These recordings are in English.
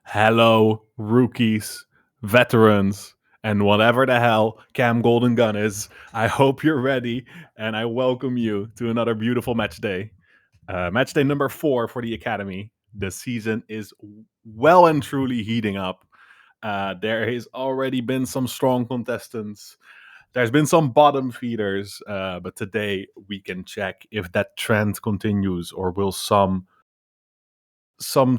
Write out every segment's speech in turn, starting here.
Hello, rookies, veterans, and whatever the hell Cam Golden Gun is. I hope you're ready, and I welcome you to another beautiful match day. Match day number 4 for the Academy. The season is well and truly heating up. There has already been some strong contestants. There's been some bottom feeders, but today we can check if that trend continues or will some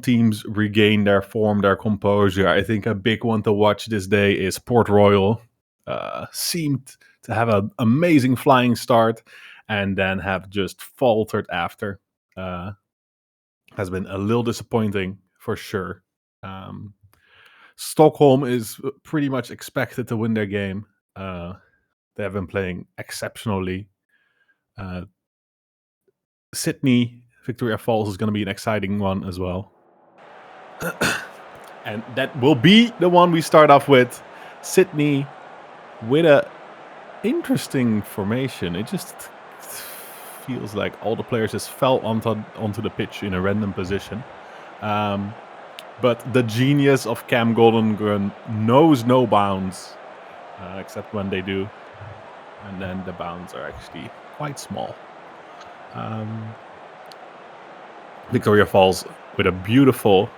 teams regain their form, their composure. I think a big one to watch this day is Port Royal. Seemed to have an amazing flying start and then have just faltered after. Has been a little disappointing for sure. Stockholm is pretty much expected to win their game. They have been playing exceptionally. Sydney, Victoria Falls is going to be an exciting one as well. And that will be the one we start off with. Sydney with a interesting formation. It just feels like all the players just fell onto the pitch in a random position. But the genius of Cam Golden knows no bounds, except when they do. And then the bounds are actually quite small. Victoria Falls with a beautiful,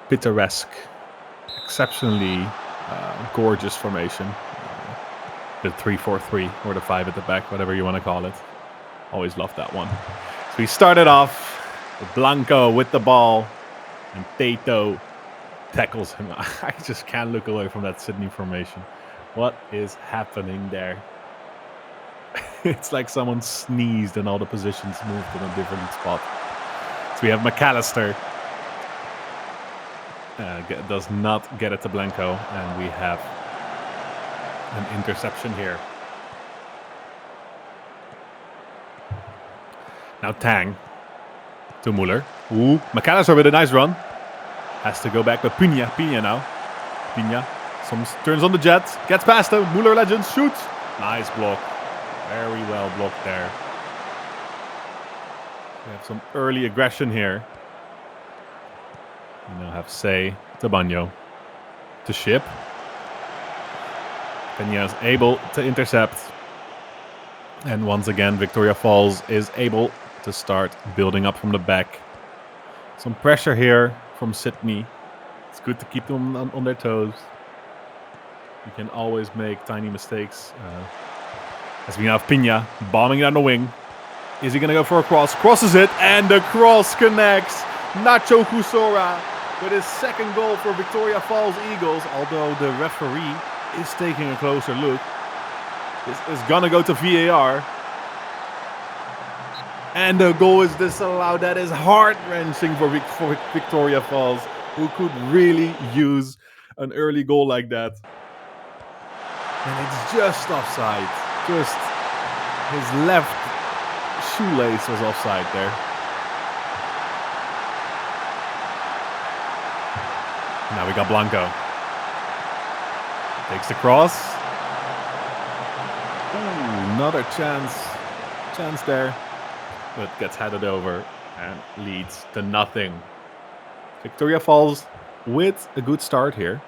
picturesque, exceptionally gorgeous formation. The 3-4-3 or the 5 at the back, whatever you want to call it. Always loved that one. So we started off with Blanco with the ball, and Tato tackles him. I just can't look away from that Sydney formation. What is happening there? It's like someone sneezed and all the positions moved in a different spot. So we have McAllister. Does not get it to Blanco, and we have an interception here. Now Tang to Muller. Ooh, McAllister with a nice run. Has to go back, but Pina now. Pina turns on the jet, gets past him. Muller legends, shoots. Nice block. Very well blocked there. We have some early aggression here. We now have Say to Banyo. To Ship. Pena is able to intercept. And once again, Victoria Falls is able to start building up from the back. Some pressure here from Sydney. It's good to keep them on their toes. You can always make tiny mistakes. As we have Pina bombing down the wing. Is he going to go for a cross? Crosses it, and the cross connects. Nacho Kusora with his second goal for Victoria Falls Eagles, although the referee is taking a closer look. This is going to go to VAR. And the goal is disallowed. That is heart-wrenching for Victoria Falls, who could really use an early goal like that. And it's just offside. Just his left shoelace was offside there. Now we got Blanco. Takes the cross. Ooh, another chance there. But gets headed over and leads to nothing. Victoria Falls with a good start here.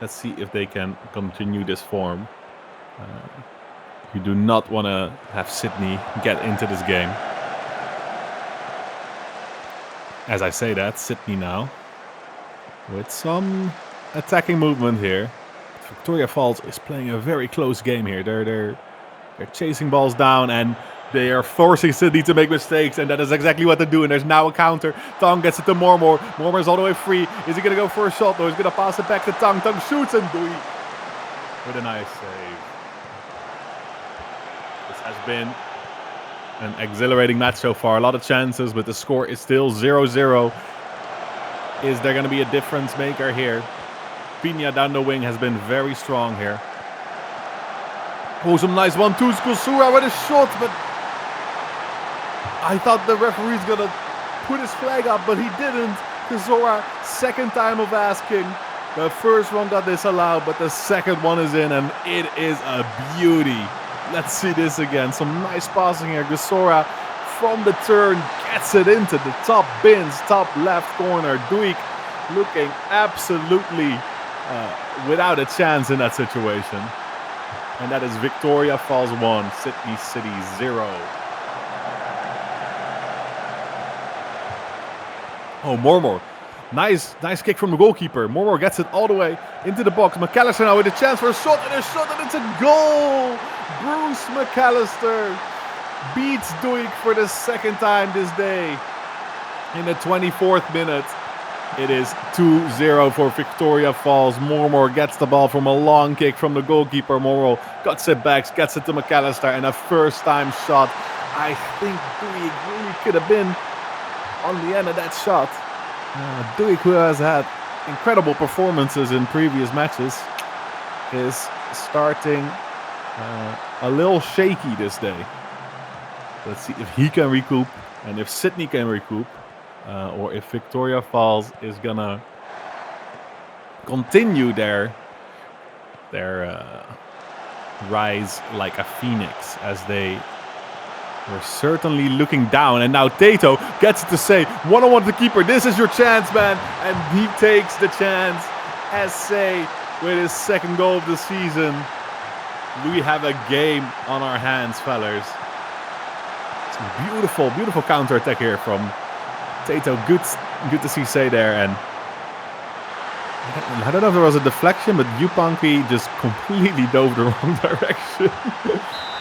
Let's see if they can continue this form. You do not want to have Sydney get into this game. As I say that, Sydney now with some attacking movement here. Victoria Falls is playing a very close game here. They're chasing balls down, and they are forcing Sydney to make mistakes, and that is exactly what they're doing. There's now a counter. Tang gets it to Mormor. Mormor's all the way free. Is he going to go for a shot, or is he going to pass it back to Tang? Tang shoots, and Dui with a nice save. This has been an exhilarating match so far. A lot of chances, but the score is still 0-0. Is there going to be a difference maker here? Pina down the wing has been very strong here. Oh, some nice 1-2. Kusura with a shot, but I thought the referee's going to put his flag up, but he didn't. Kusura, second time of asking. The first one got disallowed, but the second one is in, and it is a beauty. Let's see this again. Some nice passing here. Kusura from the turn gets it into the top bins, top left corner. Duik looking absolutely without a chance in that situation. And that is Victoria Falls 1, Sydney City 0. Oh, Mormor. Nice kick from the goalkeeper. Mormor gets it all the way into the box. McAllister now with a chance for a shot, and it's a goal! Bruce McAllister beats Duik for the second time this day. In the 24th minute, it is 2-0 for Victoria Falls. Mormor gets the ball from a long kick from the goalkeeper. Mormor cuts it back, gets it to McAllister, and a first-time shot. I think Duik really could have been on the end of that shot. Duik, who has had incredible performances in previous matches, is starting a little shaky this day. Let's see if he can recoup and if Sydney can recoup, or if Victoria Falls is gonna continue their rise like a phoenix, as they were certainly looking down. And now Tato gets it to say, one-on-one to the keeper. This is your chance, man. And he takes the chance. Essay with his second goal of the season. We have a game on our hands, fellas. It's a beautiful counter-attack here from Tato. Good to see Say there. And I don't know if there was a deflection, but Yupanqui just completely dove the wrong direction.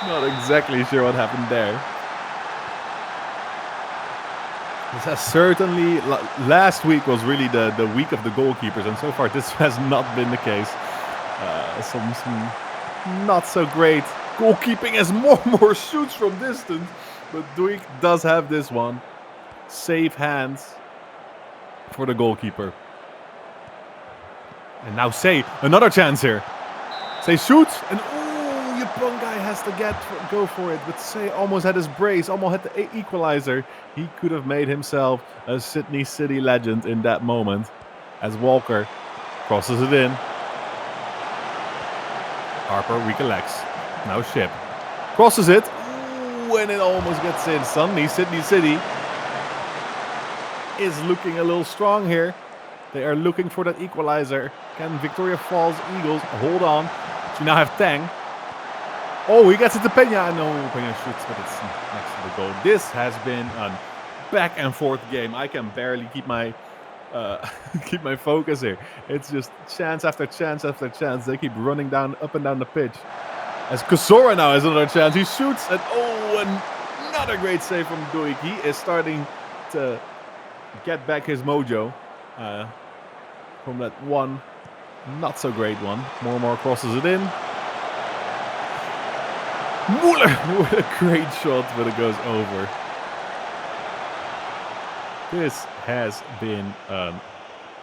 Not exactly sure what happened there. This has certainly, last week was really the week of the goalkeepers, and so far this has not been the case. Some not so great goalkeeping as more shoots from distance, but Duik does have this one. Safe hands for the goalkeeper. And now Say, another chance here. Say shoots, and Yupanqui has to go for it, but Say almost had his brace, almost had the equalizer. He could have made himself a Sydney City legend in that moment, as Walker crosses it in. Harper recollects. Now Ship crosses it, and it almost gets in. Suddenly Sydney City is looking a little strong here. They are looking for that equalizer. Can Victoria Falls Eagles hold on? So we now have Tang. Oh, he gets it to Peña. No, Peña shoots, but it's next to the goal. This has been a back and forth game. I can barely keep my focus here. It's just chance after chance after chance. They keep running up and down the pitch. As Kusora now has another chance. He shoots, and another great save from Duik. He is starting to get back his mojo from that one not so great one. Mormor crosses it in. Muller with a great shot, but it goes over. This has been a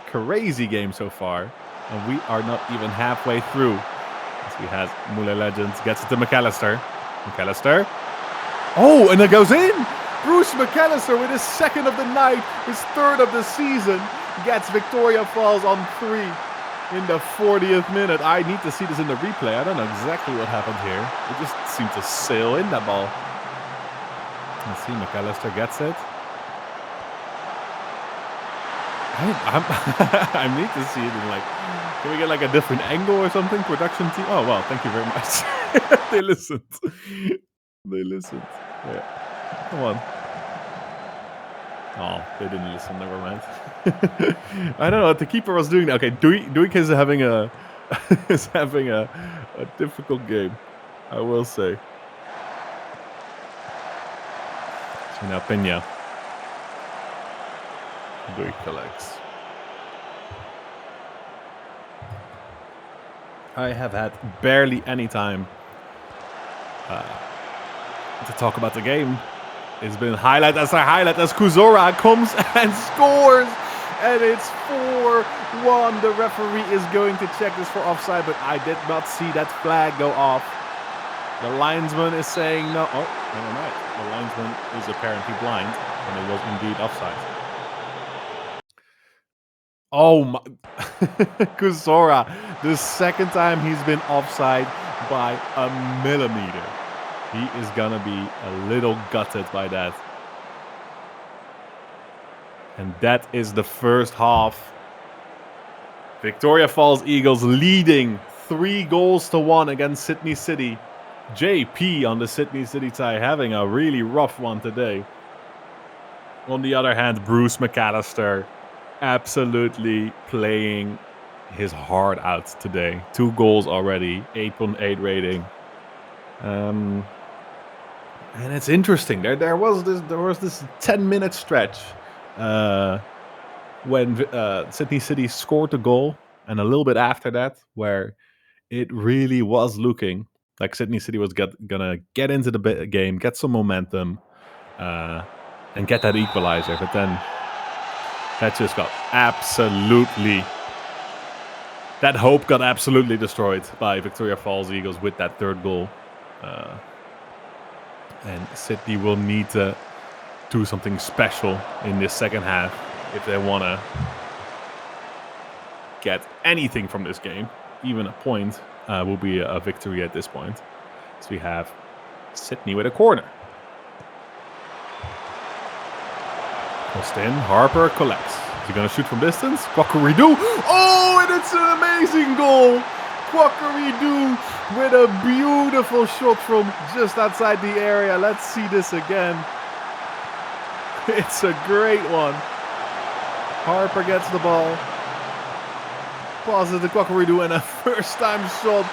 crazy game so far, and we are not even halfway through. As we have Muller Legends gets it to McAllister. McAllister. Oh, and it goes in! Bruce McAllister with his second of the night, his third of the season, gets Victoria Falls on 3 in the 40th minute. I need to see this in the replay. I don't know exactly what happened here. It just seemed to sail in, that ball. Let's see, McAllister gets it. I need to see it in, like, can we get like a different angle or something? Production team. Oh, well, thank you very much. They listened. They listened. Yeah. Come on. Oh, they didn't listen. Never mind. I don't know what the keeper was doing. Okay, Duik is having a difficult game, I will say. So now Peña. Duik collects. I have had barely any time to talk about the game. It's been highlight after highlight as Kusora comes and scores. And it's 4-1. The referee is going to check this for offside, but I did not see that flag go off. The linesman is saying no. Oh, never mind. The linesman is apparently blind, and it was indeed offside. Oh my. Kusora, the second time he's been offside by a millimeter. He is gonna be a little gutted by that. And that is the first half. Victoria Falls Eagles leading 3-1 against Sydney City. JP on the Sydney City tie having a really rough one today. On the other hand, Bruce McAllister absolutely playing his heart out today. 2 goals already, 8.8 rating. And it's interesting. There was this 10-minute stretch when Sydney City scored the goal, and a little bit after that, where it really was looking like Sydney City was gonna get into the game, get some momentum, and get that equalizer. But then that just got absolutely... That hope got absolutely destroyed by Victoria Falls Eagles with that third goal. And Sydney will need to do something special in this second half if they want to get anything from this game. Even a point will be a victory at this point. So we have Sydney with a corner. Crossed in, Harper collects. Is he going to shoot from distance? Quackeridoo! Oh, and it's an amazing goal! Quackeridoo with a beautiful shot from just outside the area. Let's see this again. It's a great one. Harper gets the ball. Passes to Quackeridoo and a first-time shot.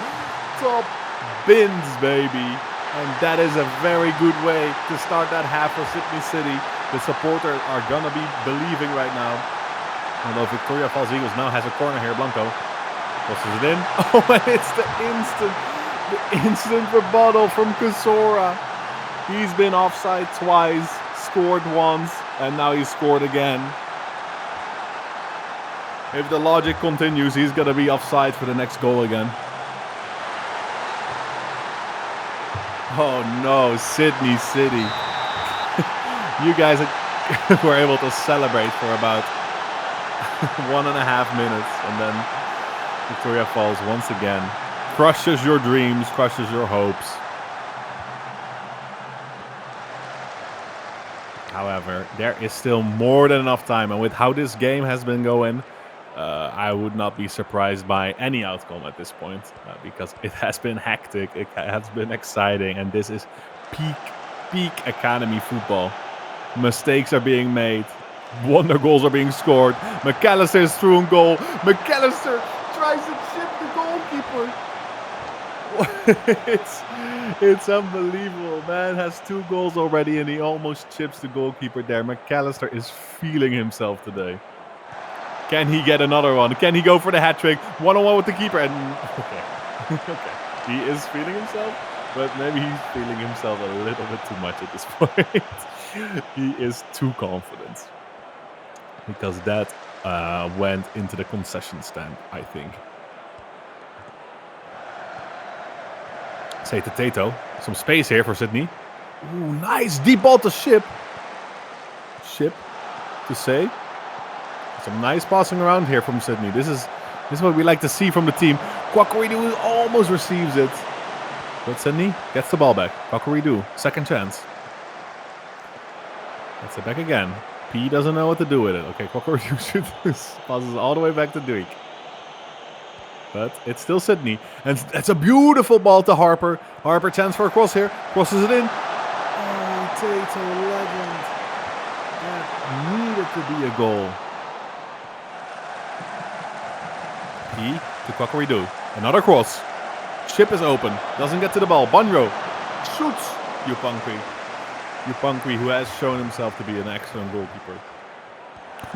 Top bins, baby. And that is a very good way to start that half for Sydney City. The supporters are going to be believing right now. Although Victoria Falls Eagles now has a corner here. Blanco crosses it in. Oh, and it's the instant rebuttal from Kasora. He's been offside twice, scored once, and now he scored again. If the logic continues, he's going to be offside for the next goal again. Oh no, Sydney City. You guys were able to celebrate for about 1.5 minutes, and then Victoria Falls once again crushes your dreams, crushes your hopes. However, there is still more than enough time, and with how this game has been going, I would not be surprised by any outcome at this point, because it has been hectic, it has been exciting, and this is peak academy football. Mistakes are being made. Wonder goals are being scored. McAllister is through in goal. McAllister tries to chip the goalkeeper. It's unbelievable. Man has 2 goals already and he almost chips the goalkeeper there. McAllister is feeling himself today. Can he get another one? Can he go for the hat-trick? 1-on-1 with the keeper. And okay. He is feeling himself, but maybe he's feeling himself a little bit too much at this point. He is too confident. Because that went into the concession stand, I think. Say to Tato. Some space here for Sydney. Ooh, nice deep ball to Ship. Ship to say. Some nice passing around here from Sydney. This is what we like to see from the team. Quackeridoo almost receives it. But Sydney gets the ball back. Quackeridoo, second chance. Gets it back again. P doesn't know what to do with it. Okay, Quackeridoo passes all the way back to Duik. But it's still Sydney. And that's a beautiful ball to Harper. Harper, chance for a cross here. Crosses it in. Oh, Tato, legend. That needed to be a goal. P to Quackeridoo. Another cross. Ship is open. Doesn't get to the ball. Bunro shoots Yupankwi. Yupankwi, who has shown himself to be an excellent goalkeeper.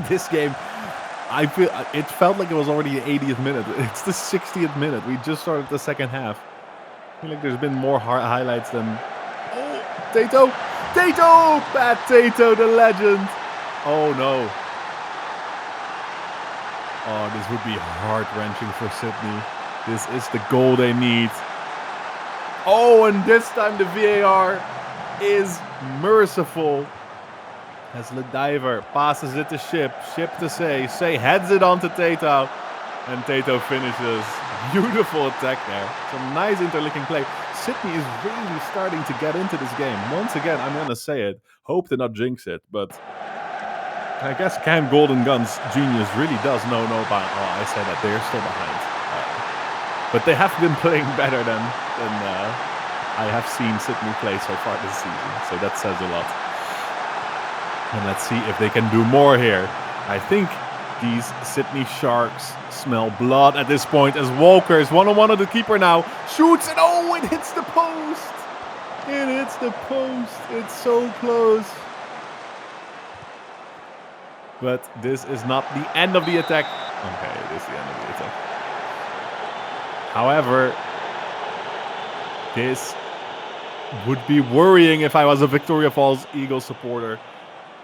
This game, I feel it felt like it was already the 80th minute. It's the 60th minute. We just started the second half. I feel like there's been more highlights than... Oh, Tato! Tato! Bad Tato, the legend! Oh, no. Oh, this would be heart-wrenching for Sydney. This is the goal they need. Oh, and this time the VAR is merciful. As Lediver passes it to Ship. Ship to Say. Say heads it on to Tato. And Tato finishes. Beautiful attack there. Some nice interlinking play. Sydney is really starting to get into this game. Once again, I'm going to say it. Hope to not jinx it. But I guess Cam Golden Guns Genius really does know no about. Oh, I said that they're still behind, but they have been playing better than I have seen Sydney play so far this season. So that says a lot. And let's see if they can do more here. I think these Sydney Sharks smell blood at this point as Walker is one-on-one with the keeper now. Shoots and oh, it hits the post. It hits the post. It's so close. But this is not the end of the attack. Okay, it is the end of the attack. However, this would be worrying if I was a Victoria Falls Eagles supporter,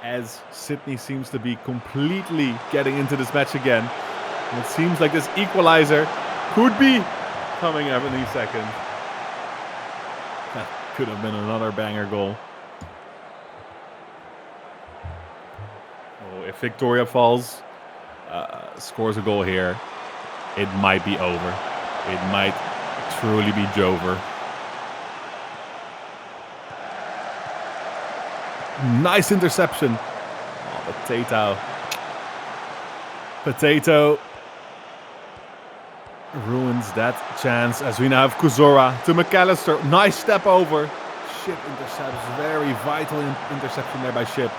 as Sydney seems to be completely getting into this match again. And it seems like this equalizer could be coming up any second. That could have been another banger goal. Oh, if Victoria Falls scores a goal here, it might be over. It might truly be Jover. Nice interception. Oh, Potato ruins that chance as we now have Kuzora to McAllister. Nice step over. Ship intercepts. Very vital interception there by Ship.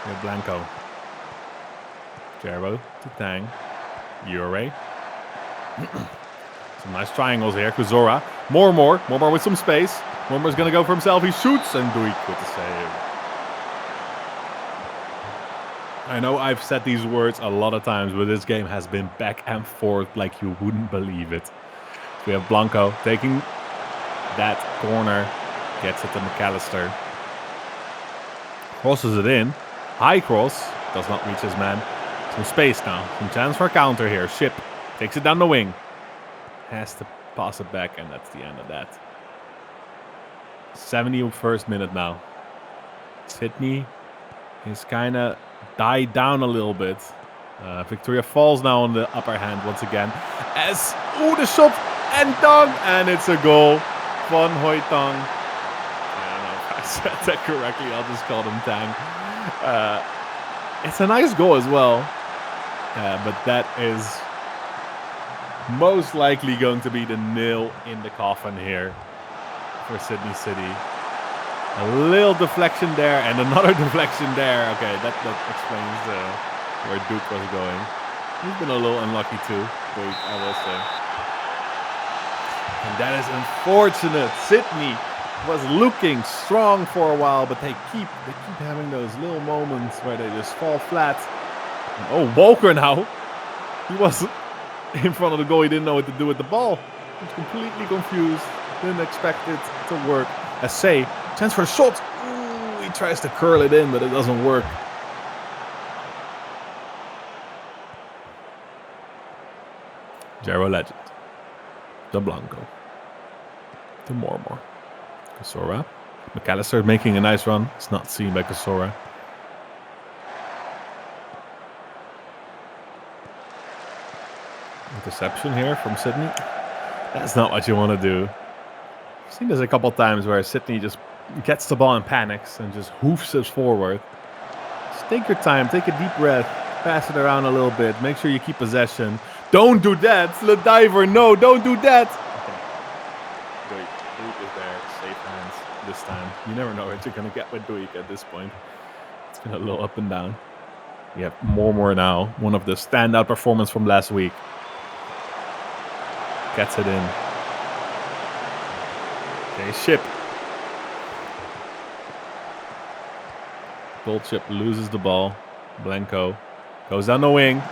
Here Blanco. Jero to Tang. Ure. Some nice triangles here. Kuzora. More with some space. Mormore's going to go for himself. He shoots and Duik with the save. I know I've said these words a lot of times, but this game has been back and forth like you wouldn't believe it. We have Blanco taking that corner. Gets it to McAllister. Crosses it in. High cross. Does not reach his man. Some space now. Some chance for a counter here. Ship takes it down the wing. Has to pass it back, and that's the end of that. 71st minute now. Sydney is kind of died down a little bit. Victoria Falls now on the upper hand once again. As, the shot and Tang, and it's a goal. Van Hooijdonk. I don't know if I said that correctly. I'll just call him Tang. It's a nice goal as well. But that is most likely going to be the nail in the coffin here for Sydney City. A little deflection there and another deflection there. Okay, that explains where Duke was going. He's been a little unlucky too, Duke, I will say. And that is unfortunate. Sydney was looking strong for a while, but they keep having those little moments where they just fall flat. And, oh, Walker now. He was in front of the goal. He didn't know what to do with the ball. He was completely confused. Didn't expect it to work. Essay. Chance for a shot. Ooh, he tries to curl it in, but it doesn't work. Jero Legend. The Blanco. The Mormore. Kosora. McAllister making a nice run. It's not seen by Kosora. Interception here from Sydney. That's not what you want to do. I've seen this a couple times where Sydney just gets the ball and panics and just hoofs us forward. Just take your time, take a deep breath, pass it around a little bit, make sure you keep possession. Don't do that, the diver, no, don't do that. Okay, Duik is there, safe hands this time. You never know what you're going to get with Duik at this point. It's been a little up and down. We have Mormore now, one of the standout performances from last week. Gets it in. Okay, Ship. Goldship loses the ball. Blanco goes down the wing.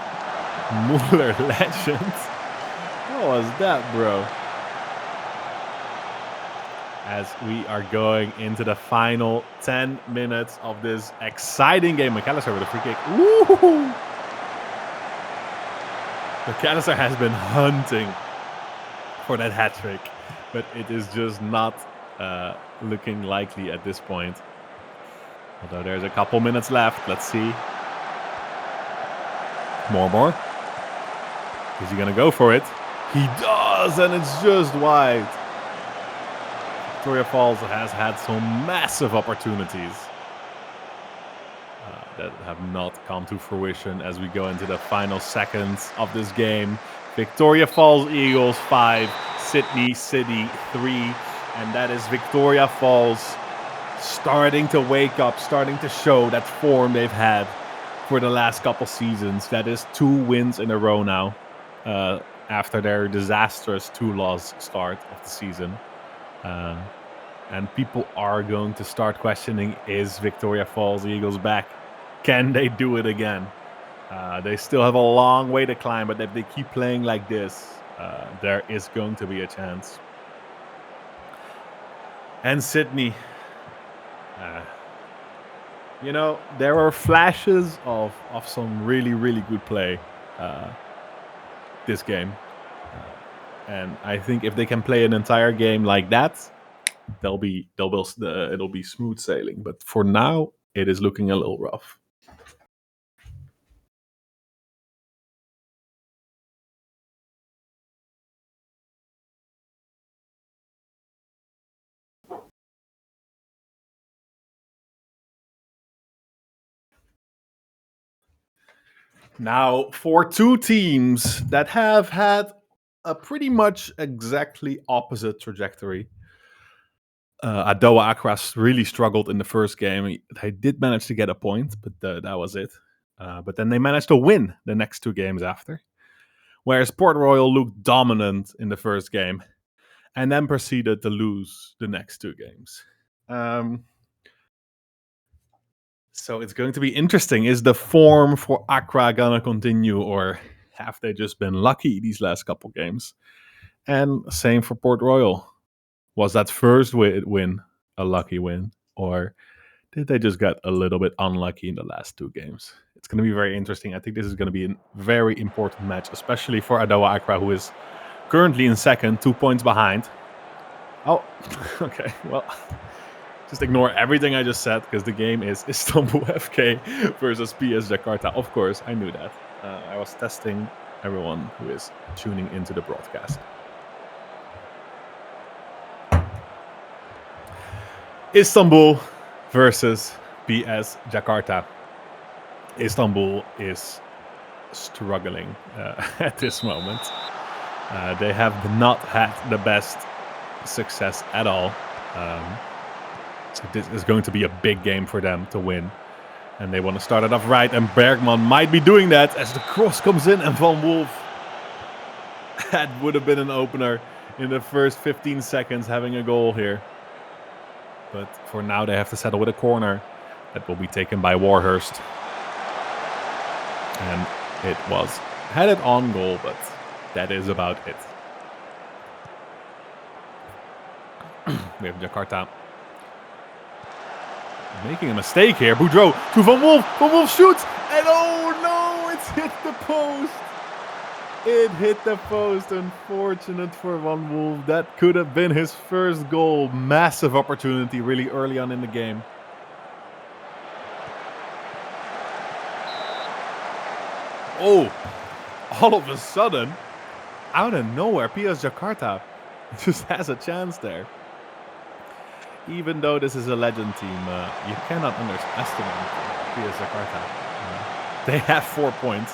Muller, legend. What was that, bro? As we are going into the final 10 minutes of this exciting game. McAllister with a free kick. Woo! McAllister has been hunting for that hat trick, but it is just not looking likely at this point. Although there's a couple minutes left. Let's see. More. Is he going to go for it? He does, and it's just wide. Victoria Falls has had some massive opportunities. that have not come to fruition as we go into the final seconds of this game. Victoria Falls Eagles 5, Sydney City 3, and that is Victoria Falls starting to wake up, starting to show that form they've had for the last couple seasons. That is 2 wins in a row now after their disastrous 2-loss start of the season. And people are going to start questioning, is Victoria Falls Eagles back? Can they do it again? They still have a long way to climb, but if they keep playing like this, there is going to be a chance. And Sydney, there are flashes of some really, really good play this game. And I think if they can play an entire game like that, it'll be smooth sailing. But for now, it is looking a little rough. Now, for 2 teams that have had a pretty much exactly opposite trajectory. Adowa Akras really struggled in the first game. They did manage to get a point, but that was it. But then they managed to win the next 2 games after. Whereas Port Royal looked dominant in the first game and then proceeded to lose the next 2 games. So it's going to be interesting. Is the form for Accra gonna continue, or have they just been lucky these last couple games? And same for Port Royal. Was that first win a lucky win, or did they just get a little bit unlucky in the last 2 games? It's going to be very interesting. I think this is going to be a very important match, especially for Adowa Accra, who is currently in second, 2 points behind. Oh, okay. Well, just ignore everything I just said, because the game is Istanbul FK versus PS Jakarta. Of course, I knew that. I was testing everyone who is tuning into the broadcast. Istanbul versus PS Jakarta. Istanbul is struggling at this moment. They have not had the best success at all. So this is going to be a big game for them to win. And they want to start it off right. And Bergman might be doing that as the cross comes in. And Van Wolf, that would have been an opener in the first 15 seconds, having a goal here. But for now, they have to settle with a corner that will be taken by Warhurst. And it was headed on goal, but that is about it. We have Jakarta making a mistake here. Boudreau to Van Wolf. Van Wolf shoots. And oh no, it's hit the post. It hit the post. Unfortunate for Van Wolf. That could have been his first goal. Massive opportunity really early on in the game. Oh, all of a sudden, out of nowhere, PS Jakarta just has a chance there. Even though this is a legend team, you cannot underestimate PS Jakarta. They have 4 points.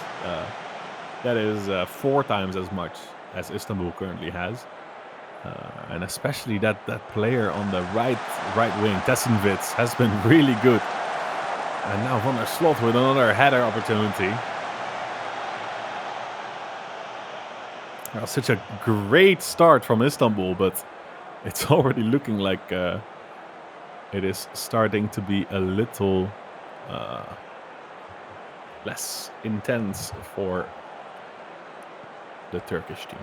That is 4 times as much as Istanbul currently has. And especially that player on the right wing, Tessenwitz, has been really good. And now Van der Slot with another header opportunity. Well, such a great start from Istanbul, but it's already looking like it is starting to be a little less intense for the Turkish team.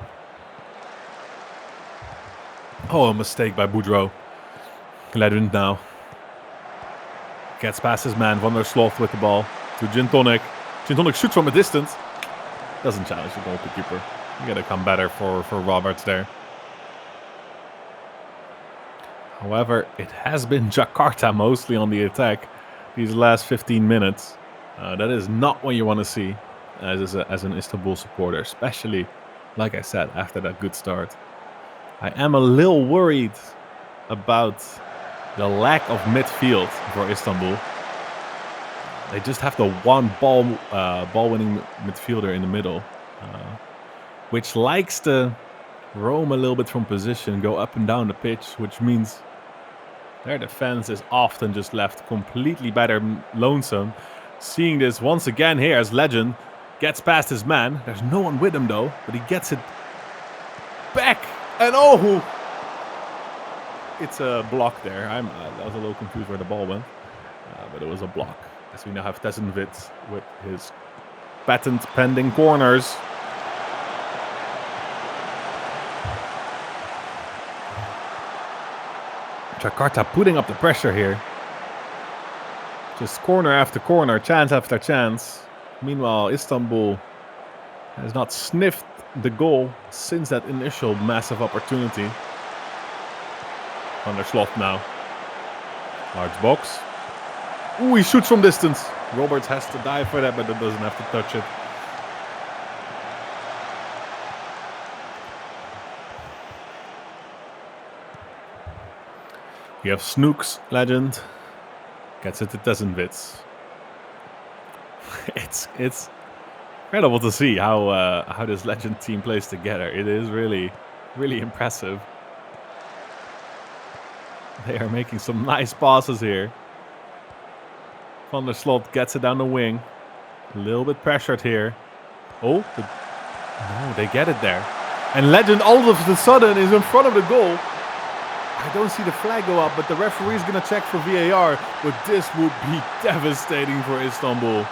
Oh, a mistake by Boudreau. Gledwin now gets past his man, Van der Sloth with the ball to Gintonic. Gintonic shoots from a distance. Doesn't challenge the goalkeeper. You gotta come better for Roberts there. However, it has been Jakarta mostly on the attack these last 15 minutes. That is not what you want to see as an Istanbul supporter, especially, like I said, after that good start. I am a little worried about the lack of midfield for Istanbul. They just have the one ball-winning midfielder in the middle, which likes to roam a little bit from position, go up and down the pitch, which means their defense is often just left completely by their lonesome. Seeing this once again here as Legend gets past his man. There's no one with him though, but he gets it back. And oh, it's a block there. I was a little confused where the ball went, but it was a block. As we now have Tessenwitz with his patent pending corners. Jakarta putting up the pressure here. Just corner after corner, chance after chance. Meanwhile, Istanbul has not sniffed the goal since that initial massive opportunity. Van der Sloot now. Large box. Ooh, he shoots from distance. Roberts has to dive for that, but it doesn't have to touch it. We have Snooks, Legend. Gets it to Tessenwitz. It's incredible to see how this Legend team plays together. It is really, really impressive. They are making some nice passes here. Van der Sloot gets it down the wing. A little bit pressured here. Oh, no, they get it there. And Legend all of a sudden is in front of the goal. I don't see the flag go up, but the referee is going to check for VAR. But this would be devastating for Istanbul.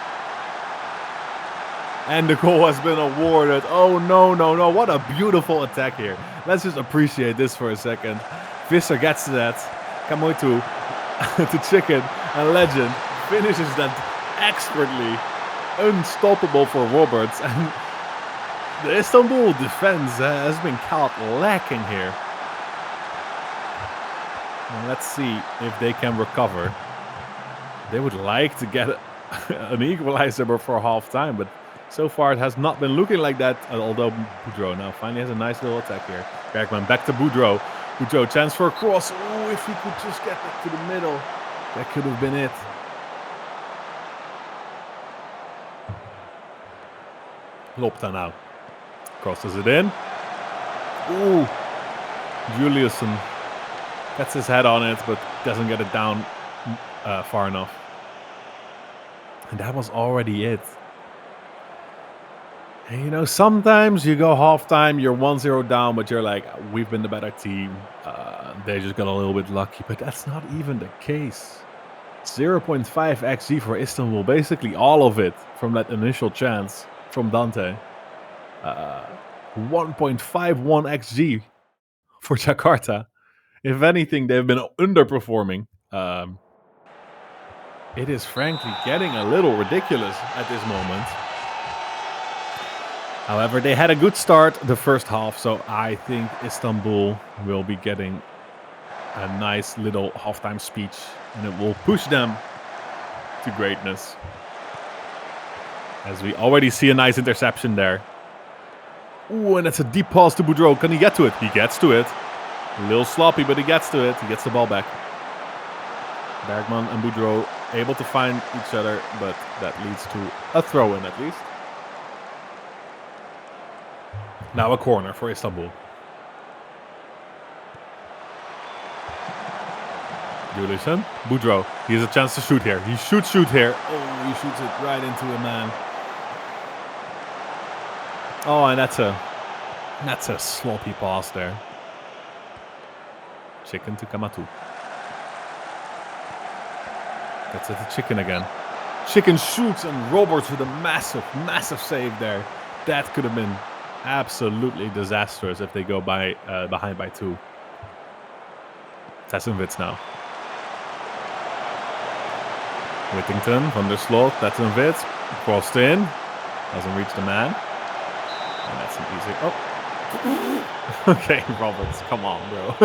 And the goal has been awarded. Oh, no, no, no. What a beautiful attack here. Let's just appreciate this for a second. Visser gets to that. Kamoitu to Chicken. And Legend finishes that expertly. Unstoppable for Roberts. And the Istanbul defense has been caught lacking here. And let's see if they can recover. They would like to get an equalizer before half time, but so far it has not been looking like that. Although Boudreau now finally has a nice little attack here. Bergman back to Boudreau. Boudreau chance for a cross. Oh, if he could just get back to the middle, that could have been it. Lopta now crosses it in. Ooh, Juliusson gets his head on it, but doesn't get it down far enough. And that was already it. And you know, sometimes you go halftime, you're 1-0 down, but you're like, we've been the better team. They just got a little bit lucky, but that's not even the case. 0.5 XG for Istanbul, basically all of it from that initial chance from Dante. 1.51 XG for Jakarta. If anything, they've been underperforming. It is frankly getting a little ridiculous at this moment. However, they had a good start the first half, so I think Istanbul will be getting a nice little halftime speech, and it will push them to greatness. As we already see a nice interception there. Ooh, and it's a deep pass to Boudreau. Can he get to it? He gets to it. A little sloppy, but he gets to it. He gets the ball back. Bergman and Boudreau able to find each other, but that leads to a throw-in at least. Now a corner for Istanbul. Juliusson. Boudreau. He has a chance to shoot here. He should shoot here. Oh, he shoots it right into a man. Oh, and that's a sloppy pass there. Chicken to Kamatu. That's it to Chicken again. Chicken shoots and Roberts with a massive, massive save there. That could have been absolutely disastrous if they go behind by 2. Tessenwitz now. Whittington, Van der Sloot, Tessenwitz. Crossed in. Doesn't reach the man. And that's an easy... Oh. Okay, Roberts, come on, bro.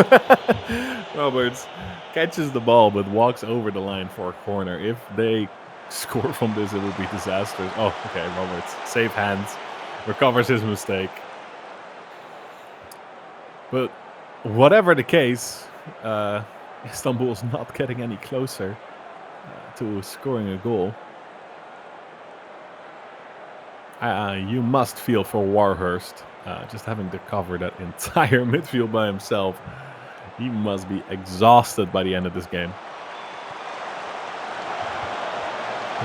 Roberts catches the ball but walks over the line for a corner. If they score from this, it would be disastrous. Oh, okay, Roberts. Safe hands. Recovers his mistake. But whatever the case, Istanbul is not getting any closer to scoring a goal. You must feel for Warhurst, just having to cover that entire midfield by himself. He must be exhausted by the end of this game.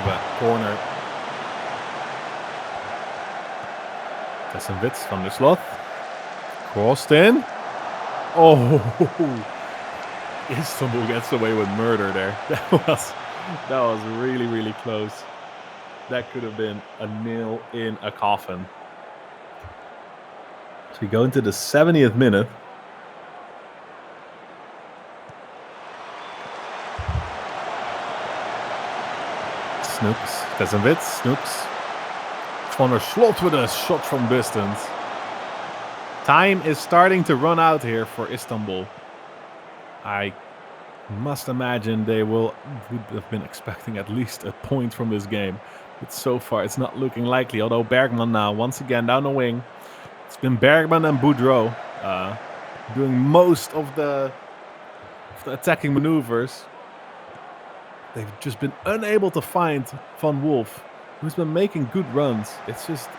But corner. Tessenwitz van der Sloot. Crossed in. Oh, Istanbul gets away with murder there. That was really, really close. That could have been a nail in a coffin. So we go into the 70th minute. Snooks. Tessenwitz. Snooks. Van der Sloot with a shot from distance. Time is starting to run out here for Istanbul. I must imagine they would have been expecting at least a point from this game. But so far, it's not looking likely. Although Bergman now, once again, down the wing. It's been Bergman and Boudreau doing most of the attacking maneuvers. They've just been unable to find Van Wolf, who's been making good runs. It's just,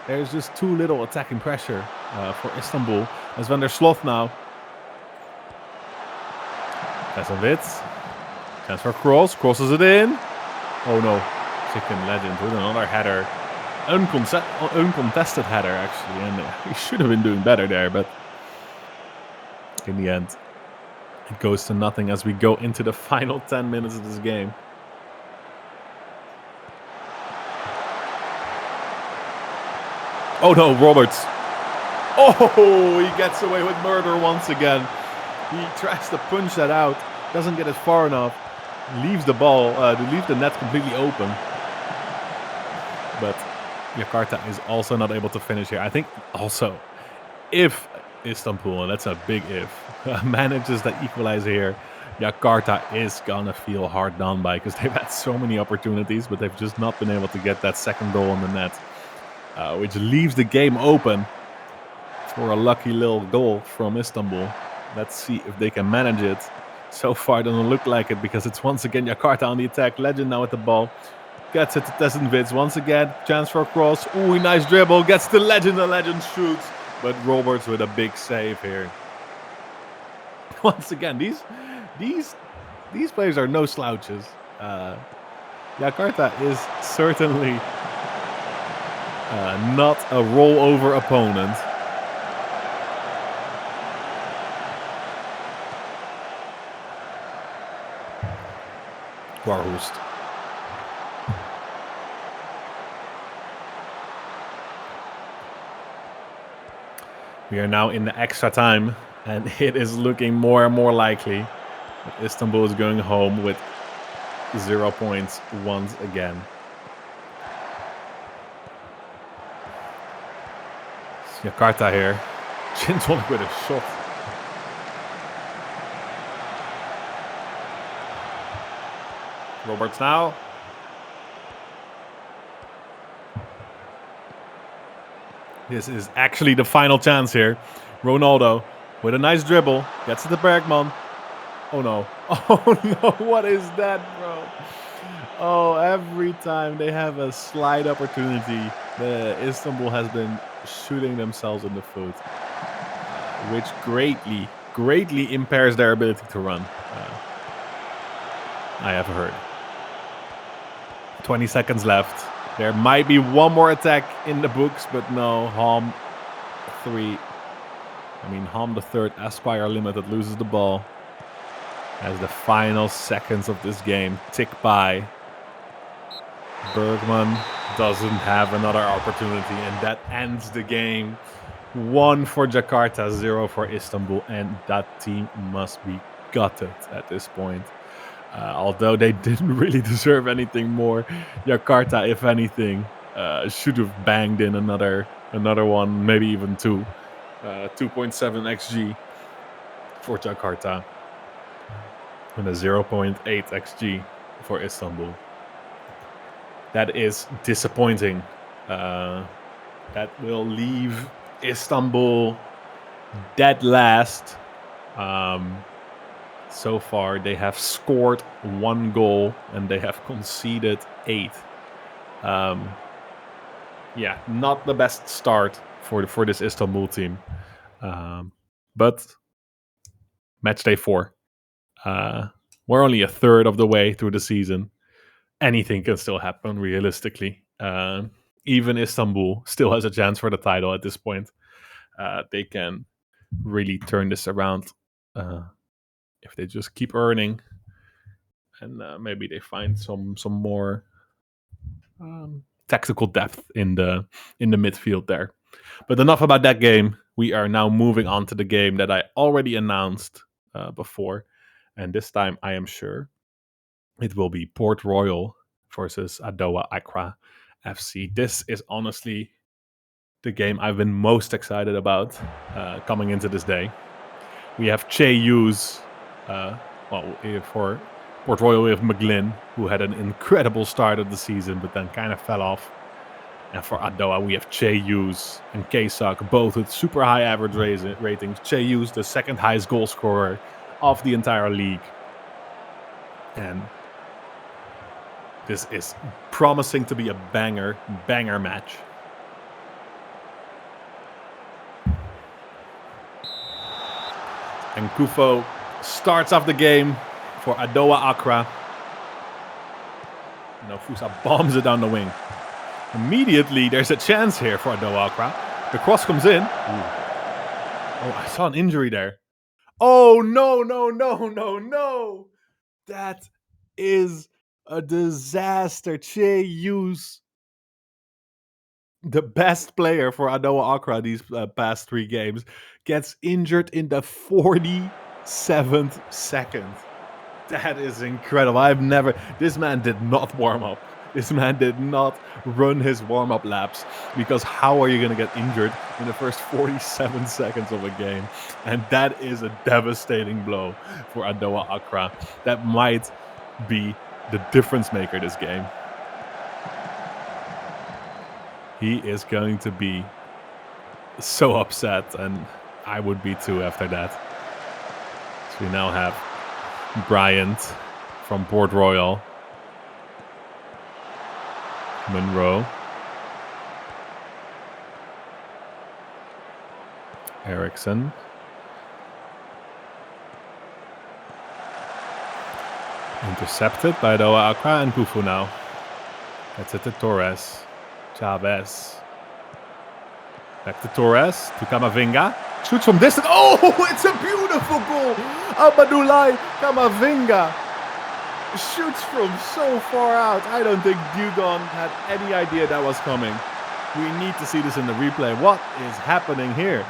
there's just too little attacking pressure for Istanbul. As Van der Sloot now. Tessenwitz. Chance for cross. Crosses it in. Oh no. Chicken Legend with another header. Uncontested header, actually. And he should have been doing better there, but in the end, it goes to nothing as we go into the final 10 minutes of this game. Oh no, Roberts. Oh, he gets away with murder once again. He tries to punch that out. Doesn't get it far enough. Leaves the ball, leaves the net completely open. But Jakarta is also not able to finish here. I think also, if Istanbul, and that's a big if, manages that equalizer here, Jakarta is gonna feel hard done by, because they've had so many opportunities, but they've just not been able to get that second goal on the net, which leaves the game open for a lucky little goal from Istanbul. Let's see if they can manage it. So far, it doesn't look like it, because it's once again Jakarta on the attack. Legend now with the ball. Gets it to Tessenwitz. Once again, chance for a cross. Ooh, nice dribble. Gets the Legend. The Legend shoots. But Roberts with a big save here. Once again, these players are no slouches. Jakarta is certainly not a rollover opponent. Warhurst. We are now in the extra time, and it is looking more and more likely that Istanbul is going home with 0 points once again. It's Jakarta here. Chinswonic with a shot. Roberts now. This is actually the final chance here. Ronaldo with a nice dribble. Gets it to Bergman. Oh no. Oh no. What is that, bro? Oh, every time they have a slight opportunity, Istanbul has been shooting themselves in the foot, which greatly impairs their ability to run. I have heard. 20 seconds left. There might be one more attack in the books, but no. Ham the third, Aspire Limited loses the ball as the final seconds of this game tick by. Bergman doesn't have another opportunity, and that ends the game. 1 for Jakarta, 0 for Istanbul, and that team must be gutted at this point. Although they didn't really deserve anything more, Jakarta, if anything, should have banged in another one, maybe even 2. 2.7 XG for Jakarta and a 0.8 XG for Istanbul. That is disappointing. That will leave Istanbul dead last. So far, they have scored 1 goal and they have conceded 8. yeah, not the best start for this Istanbul team. But Matchday 4. We're only a third of the way through the season. Anything can still happen, realistically. Even Istanbul still has a chance for the title at this point. They can really turn this around if they just keep earning, and maybe they find some more tactical depth in the midfield there. But enough about that game. We are now moving on to the game that I already announced before, and this time I am sure it will be Port Royal versus Adowa Accra FC. This is honestly the game I've been most excited about coming into this day. We have Che Hughes, for Port Royal we have McGlynn, who had an incredible start of the season, but then kind of fell off. And for Adowa, we have Che Hughes and K-Suck, both with super high average ratings. Che Hughes, the second highest goal scorer of the entire league. And this is promising to be a banger match. And Kufo starts off the game for Adowa Accra. Fusa bombs it down the wing. Immediately, there's a chance here for Adowa Accra. The cross comes in. Ooh. Oh, I saw an injury there. Oh, no. That is a disaster. Che Hughes, the best player for Adowa Accra these past 3 games, gets injured in the 47th second. That is incredible. This man did not warm up. This man did not run his warm-up laps, because how are you going to get injured in the first 47 seconds of a game? And that is a devastating blow for Adowa Accra. That might be the difference maker this game. He is going to be so upset, and I would be too after that. So we now have Bryant from Port Royal. Monroe. Eriksson. Intercepted by Adowa Accra, and Kufu now. Gets it to Torres. Chavez. Back to Torres. To Kamavinga. Shoots from distance. Oh, it's a beautiful goal. Abadulai Kamavinga shoots from so far out. I don't think Dugon had any idea that was coming. We need to see this in the replay. What is happening here?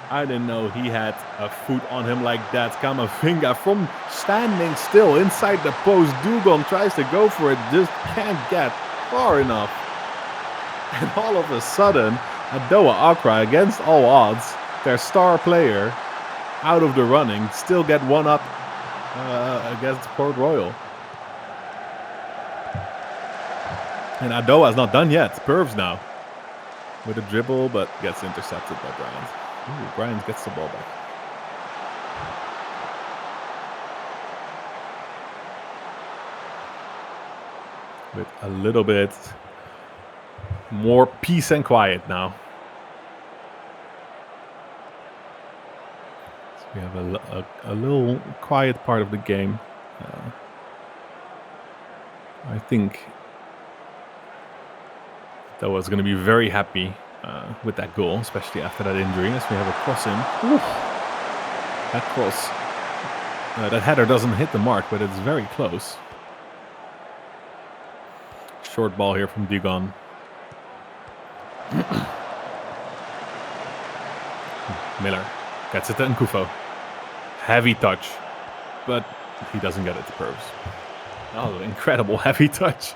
I didn't know he had a foot on him like that. Kamavinga from standing still inside the post. Dugon tries to go for it, just can't get far enough. And all of a sudden, Adowa Accra, against all odds, their star player out of the running, still get one up against Port Royal. And Adowa's not done yet. Pervs now with a dribble, but gets intercepted by Bryant. Ooh, Bryant gets the ball back. With a little bit more peace and quiet now. So we have a little quiet part of the game. I think that was going to be very happy with that goal, especially after that injury, as we have a cross in. Oof. That cross, that header doesn't hit the mark, but it's very close. Short ball here from Dugon. Miller gets it to Nkufo. Heavy touch, but he doesn't get it to Pervs. Oh, incredible heavy touch.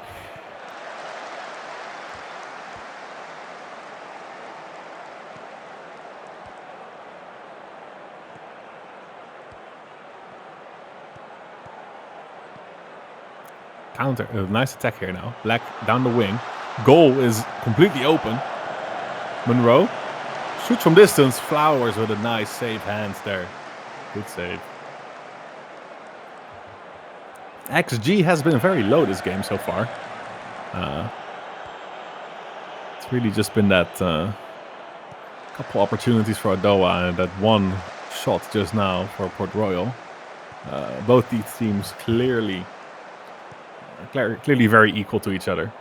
Counter, nice attack here now. Black down the wing. Goal is completely open. Monroe shoots from distance. Flowers with a nice save, hands there. Good save. XG has been very low this game so far. really just been that couple opportunities for Adowa and that one shot just now for Port Royal. Both these teams clearly very equal to each other.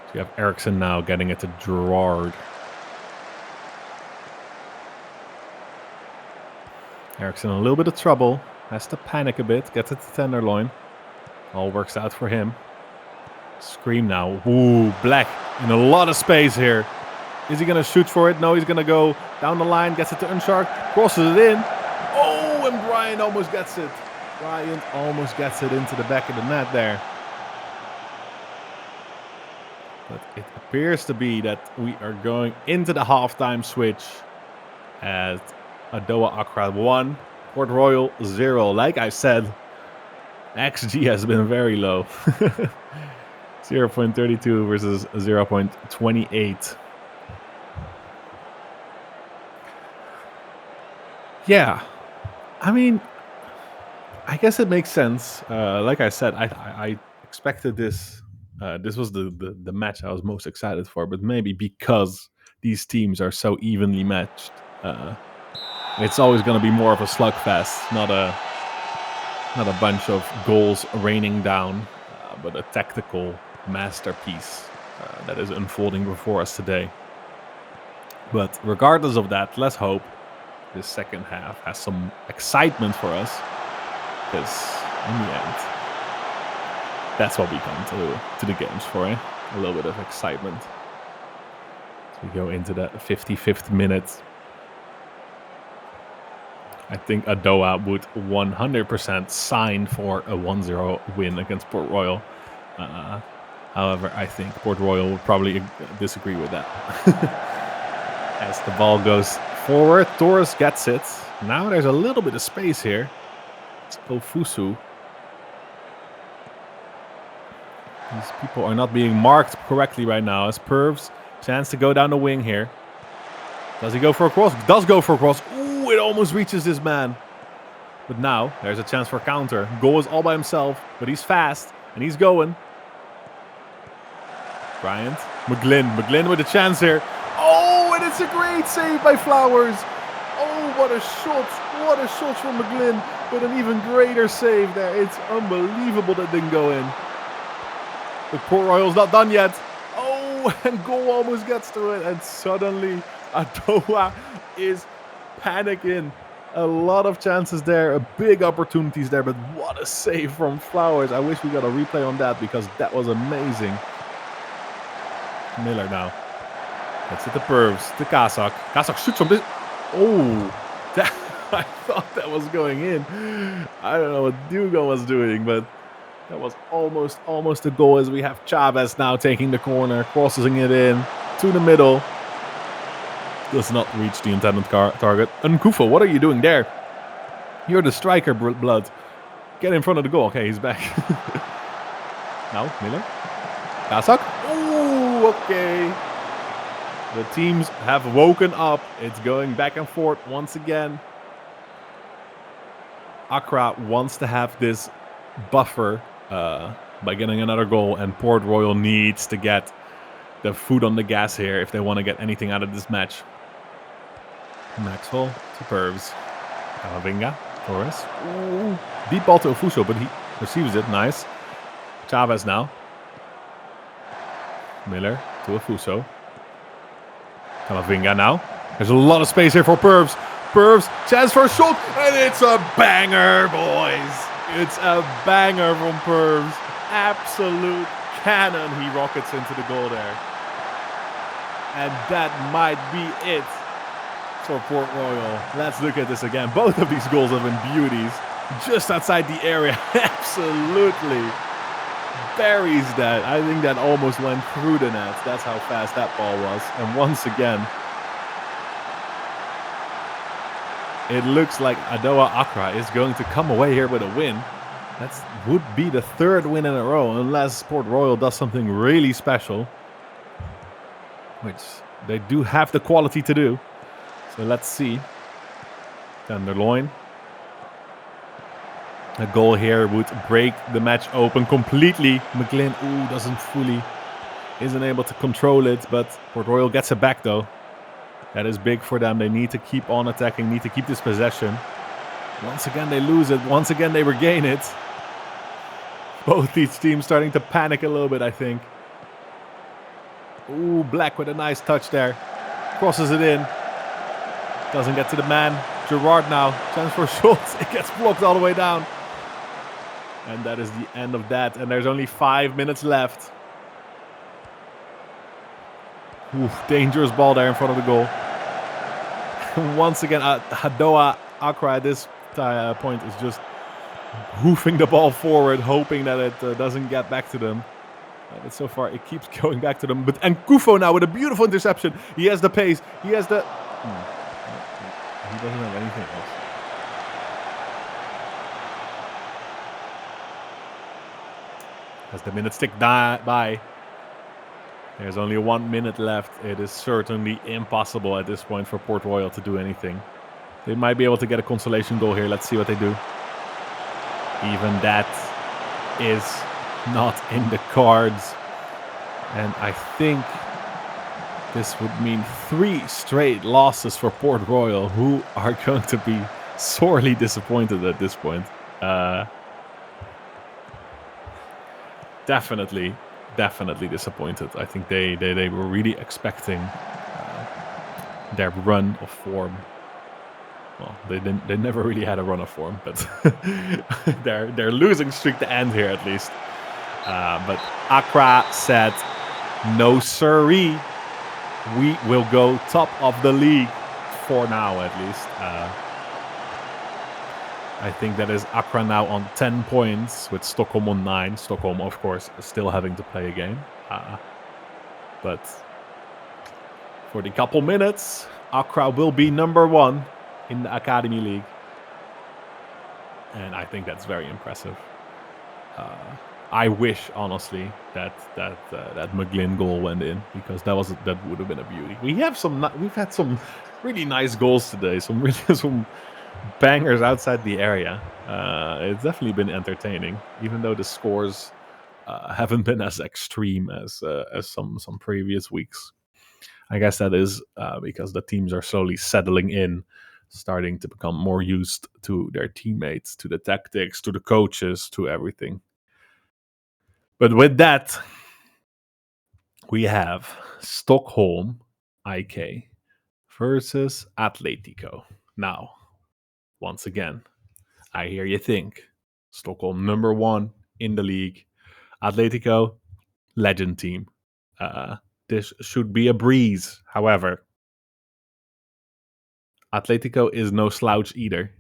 So you have Eriksson now getting it to Gerard. Eriksson in a little bit of trouble. Has to panic a bit. Gets it to Tenderloin. All works out for him. Scream now. Ooh, Black in a lot of space here. Is he going to shoot for it? No, he's going to go down the line. Gets it to Unshark. Crosses it in. Oh, and Bryant almost gets it. Bryant almost gets it into the back of the net there. But it appears to be that we are going into the halftime switch at Adowa Accra 1, Port Royal 0. Like I said, XG has been very low. 0.32 versus 0.28. Yeah, I mean, I guess it makes sense. Like I said, I expected this. This was the match I was most excited for, but maybe because these teams are so evenly matched, it's always going to be more of a slugfest, not a bunch of goals raining down, but a tactical masterpiece that is unfolding before us today. But regardless of that, let's hope this second half has some excitement for us, because in the end, that's what we come to the games for, eh? A little bit of excitement. So we go into that 55th minute. I think Adowa would 100% sign for a 1-0 win against Port Royal. However, I think Port Royal would probably disagree with that. As the ball goes forward, Torres gets it. Now there's a little bit of space here. It's Ofusu. These people are not being marked correctly right now. As Pervs, chance to go down the wing here. Does he go for a cross? Does go for a cross. Ooh, it almost reaches this man. But now there's a chance for a counter. Goal is all by himself, but he's fast and he's going. Bryant, McGlynn with a chance here. Oh, and it's a great save by Flowers. Oh, what a shot. What a shot from McGlynn. With an even greater save there. It's unbelievable that didn't go in. But Port Royal's not done yet. Oh, and goal almost gets to it. And suddenly Adowa is panicking. A lot of chances there. Big opportunities there. But what a save from Flowers. I wish we got a replay on that because that was amazing. Miller now. Gets it to Pervs. To Kazak. Kazak shoots from this. Oh, I thought that was going in. I don't know what Dugo was doing, but that was almost a goal as we have Chavez now taking the corner, crossing it in to the middle. Does not reach the intended target. Nkufo, what are you doing there? You're the striker, Blood. Get in front of the goal. Okay, he's back. Now, Miller. Kazak. Ooh, okay. The teams have woken up. It's going back and forth once again. Accra wants to have this buffer by getting another goal, and Port Royal needs to get the foot on the gas here if they want to get anything out of this match. Maxwell to Pervs. Camavinga. Torres. Ooh. Deep ball to Ofuso, but he receives it. Nice. Chavez now. Miller to Ofuso. Camavinga now. There's a lot of space here for Pervs. Pervs, chance for a shot, and it's a banger, boys. It's a banger from Pervs. Absolute cannon. He rockets into the goal there. And that might be it for Port Royal. Let's look at this again. Both of these goals have been beauties. Just outside the area. Absolutely buries that. I think that almost went through the net. That's how fast that ball was. And once again, it looks like Adowa Accra is going to come away here with a win. That would be the third win in a row, unless Port Royal does something really special, which they do have the quality to do. So let's see. Tenderloin. A goal here would break the match open completely. McLean, ooh, doesn't fully isn't able to control it, but Port Royal gets it back though. That is big for them. They need to keep on attacking, need to keep this possession. Once again, they lose it. Once again, they regain it. Both these teams starting to panic a little bit, I think. Ooh, Black with a nice touch there. Crosses it in. Doesn't get to the man. Gerrard now. Chance for shots. It gets blocked all the way down. And that is the end of that. And there's only 5 minutes left. Ooh, dangerous ball there in front of the goal. Once again, Hadoa Accra at this point is just hoofing the ball forward, hoping that it doesn't get back to them. But so far, it keeps going back to them. But Nkufo now with a beautiful interception. He has the pace. He has the... He doesn't have anything else. As the minutes tick by, there's only 1 minute left. It is certainly impossible at this point for Port Royal to do anything. They might be able to get a consolation goal here. Let's see what they do. Even that is not in the cards. And I think this would mean 3 straight losses for Port Royal, who are going to be sorely disappointed at this point. Definitely disappointed. I think they were really expecting their run of form. Well, they never really had a run of form, but their losing streak to end here at least. But Accra said, "No siree, we will go top of the league for now at least." I think that is Accra now on 10 points with Stockholm on 9. Stockholm, of course, still having to play a game. But for the couple minutes, Accra will be number 1 in the Academy League. And I think that's very impressive. I wish, honestly, that McGlynn goal went in, because that would have been a beauty. We've had some really nice goals today. Some bangers outside the area. It's definitely been entertaining, even though the scores haven't been as extreme as some previous weeks. I guess that is because the teams are slowly settling in, starting to become more used to their teammates, to the tactics, to the coaches, to everything. But with that, we have Stockholm IK versus Atletico. Now, once again, I hear you think. Stockholm number 1 in the league. Atletico, legend team. This should be a breeze. However, Atletico is no slouch either.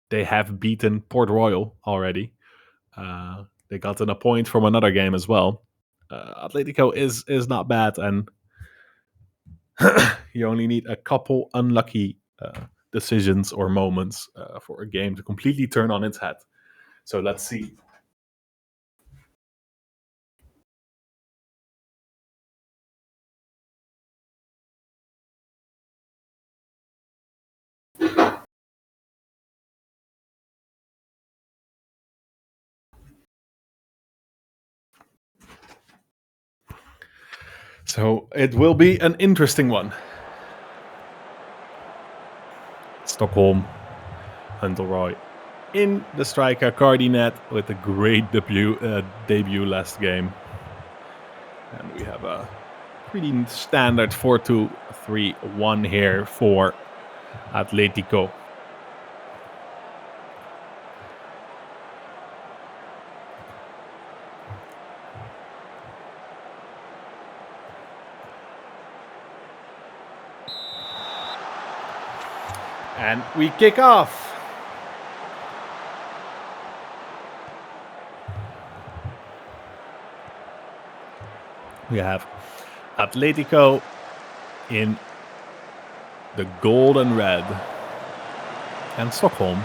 They have beaten Port Royal already. They gotten a point from another game as well. Atletico is not bad, and you only need a couple unlucky decisions or moments for a game to completely turn on its head. So let's see. So it will be an interesting one. Stockholm, Huntelroy in the striker, Cardinet with a great debut last game. And we have a pretty standard 4-2-3-1 here for Atletico. And we kick off. We have Atletico in the gold and red, and Stockholm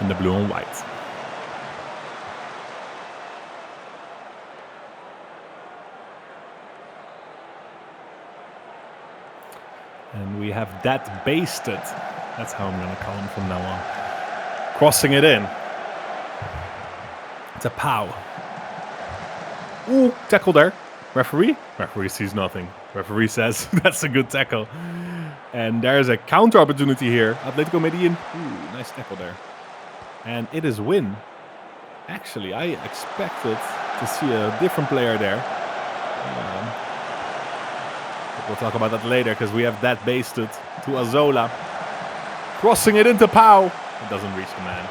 in the blue and white. And we have that basted. That's how I'm going to call him from now on. Crossing it in. It's a pow. Ooh, tackle there. Referee? Referee sees nothing. Referee says that's a good tackle. And there's a counter opportunity here. Atletico Medellin. Ooh, nice tackle there. And it is win. Actually, I expected to see a different player there. We'll talk about that later because we have that basted to Azola. Crossing it into Pau. It doesn't reach the man.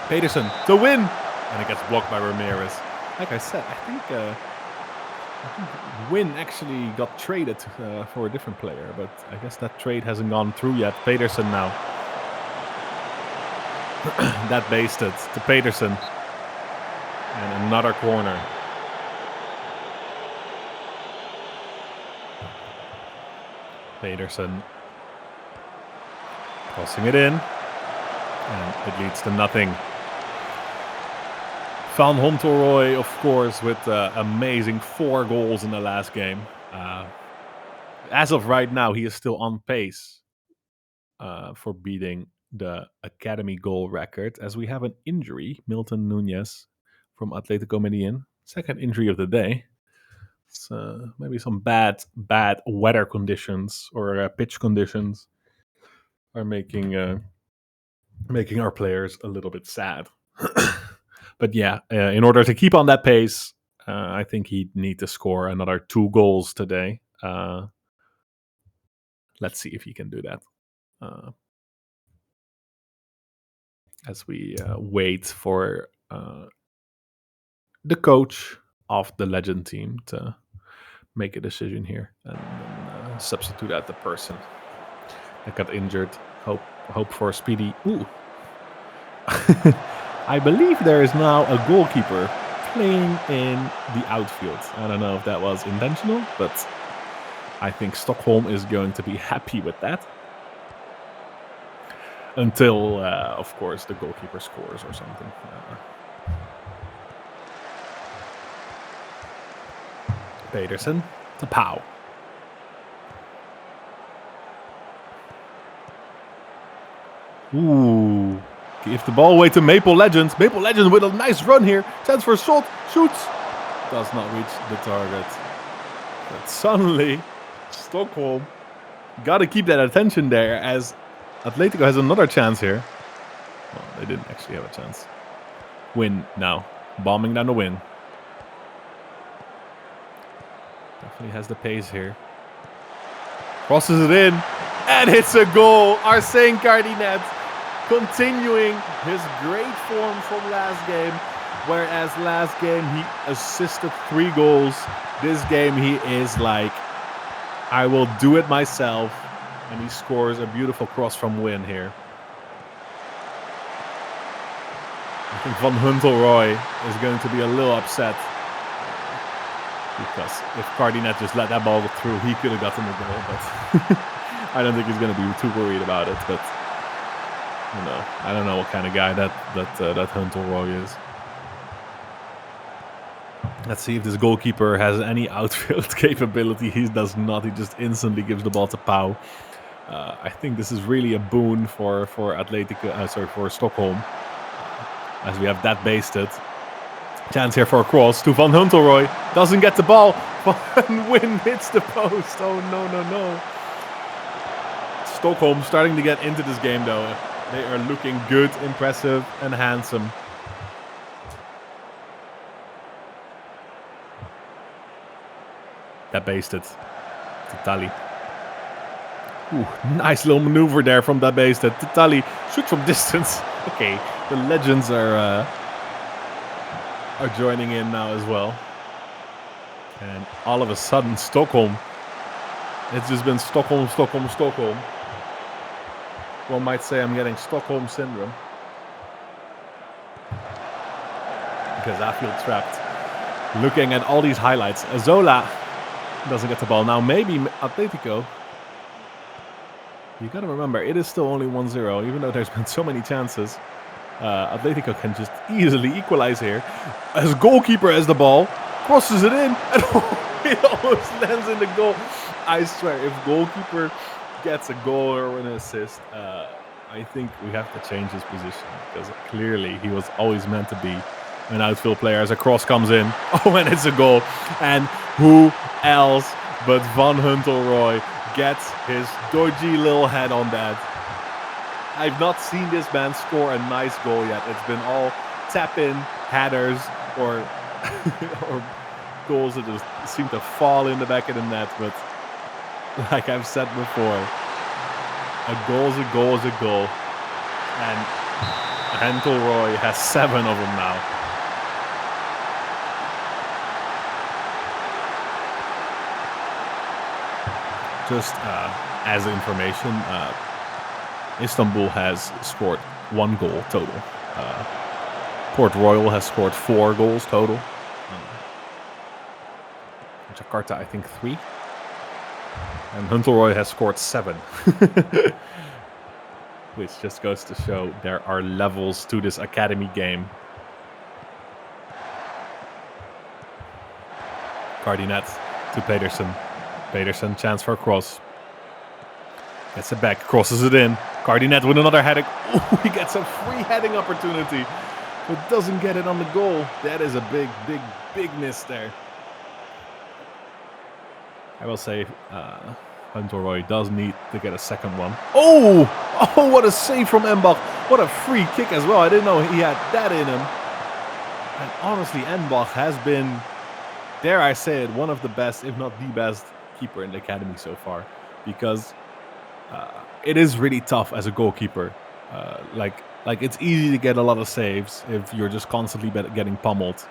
Pedersen to win. And it gets blocked by Ramirez. Like I said, I think Win actually got traded for a different player. But I guess that trade hasn't gone through yet. Pedersen now. That basted to Pedersen. And another corner. Pedersen crossing it in, and it leads to nothing. Van Hontelrooy, of course, with amazing 4 goals in the last game. As of right now, he is still on pace for beating the academy goal record, as we have an injury. Milton Nunez from Atletico Medellin, second injury of the day. Maybe some bad weather conditions or pitch conditions are making our players a little bit sad. But yeah, in order to keep on that pace, I think he'd need to score another 2 goals today. Let's see if he can do that. As we wait for the coach of the legend team to make a decision here and substitute out the person that got injured. Hope for a speedy. Ooh. I believe there is now a goalkeeper playing in the outfield. I don't know if that was intentional, but I think Stockholm is going to be happy with that. Until, of course, the goalkeeper scores or something. Pedersen to Pau. Ooh. Give the ball away to Maple Legends. Maple Legends with a nice run here. Chance for a shot. Shoots. Does not reach the target. But suddenly, Stockholm got to keep that attention there as Atletico has another chance here. Well, they didn't actually have a chance. Win now. Bombing down the win. Definitely has the pace here. Crosses it in. And hits a goal. Arsene Cardinet continuing his great form from last game. Whereas last game he assisted 3 goals. This game he is like, I will do it myself. And he scores a beautiful cross from Win here. I think Van Hontelrooy is going to be a little upset. Because if Cardinet just let that ball go through, he could have gotten the goal. But I don't think he's going to be too worried about it. But you know, I don't know what kind of guy that Hontelrooy is. Let's see if this goalkeeper has any outfield capability. He does not. He just instantly gives the ball to Pau. I think this is really a boon for Atletico. For Stockholm, as we have that basted. Chance here for a cross to Van Hontelrooy. Doesn't get the ball. Van Win hits the post. Oh no. Stockholm starting to get into this game though. They are looking good, impressive, and handsome. That basted to Tali. Ooh, nice little maneuver there from that basted to Tali. Shoot from distance. Okay, the legends are joining in now as well. And all of a sudden, Stockholm. It's just been Stockholm. One might say I'm getting Stockholm syndrome. Because I feel trapped. Looking at all these highlights. Azola doesn't get the ball. Now maybe Atletico. You got to remember, it is still only 1-0. Even though there's been so many chances. Atletico can just easily equalize here. As goalkeeper has the ball. Crosses it in. And it almost lands in the goal. I swear, if goalkeeper gets a goal or an assist, I think we have to change his position. Because clearly he was always meant to be an outfield player as a cross comes in. Oh, and it's a goal. And who else but Van Huntelrooy gets his dodgy little head on that. I've not seen this man score a nice goal yet. It's been all tap-in headers or or goals that just seem to fall in the back of the net. But like I've said before, a goal is a goal is a goal. And Huntelrooy has 7 of them now. Just as information, Istanbul has scored 1 goal total. Port Royal has scored 4 goals total. Jakarta, I think 3. And Huntelrooy has scored 7. Which just goes to show there are levels to this academy game. Cardinet to Pedersen. Pedersen, chance for a cross. Gets it back, crosses it in. Cardinet with another heading. Ooh, he gets a free heading opportunity, but doesn't get it on the goal. That is a big, big, big miss there. I will say Huntelrooy does need to get a second one. Oh, what a save from Mbach. What a free kick as well. I didn't know he had that in him. And honestly, Mbach has been, dare I say it, one of the best, if not the best, keeper in the academy so far. Because it is really tough as a goalkeeper. Like it's easy to get a lot of saves if you're just constantly getting pummeled,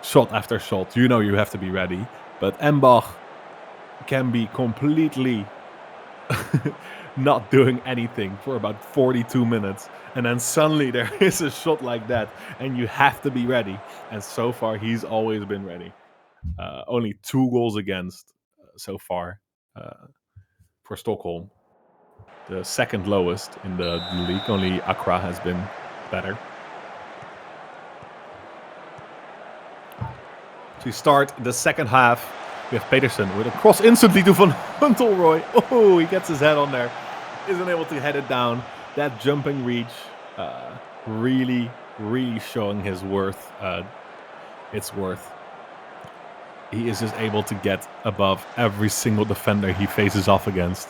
shot after shot. You know you have to be ready. But Mbach can be completely not doing anything for about 42 minutes. And then suddenly there is a shot like that. And you have to be ready. And so far, he's always been ready. Only 2 goals against so far for Stockholm. The second lowest in the league. Only Accra has been better. To start the second half, we have Pedersen with a cross instantly to Van Huntelrooy. Oh, he gets his head on there. Isn't able to head it down. That jumping reach really, really showing his worth. Its worth. He is just able to get above every single defender he faces off against.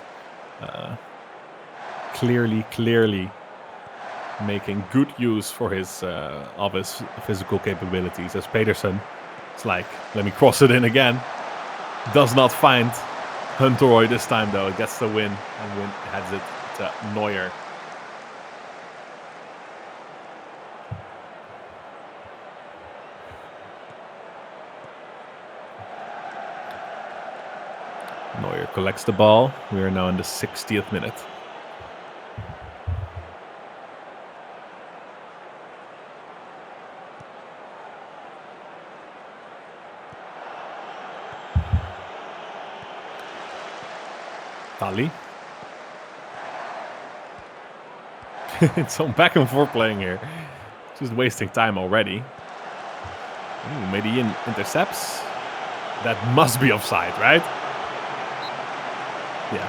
Clearly making good use for his of his physical capabilities. As Pedersen, it's like, let me cross it in again. Does not find Huntelrooy this time though. It gets the win and heads it to Neuer. Neuer collects the ball. We are now in the 60th minute. Tali. It's some back and forth playing here. Just wasting time already. Ooh, Medellin intercepts. That must be offside, right? Yeah,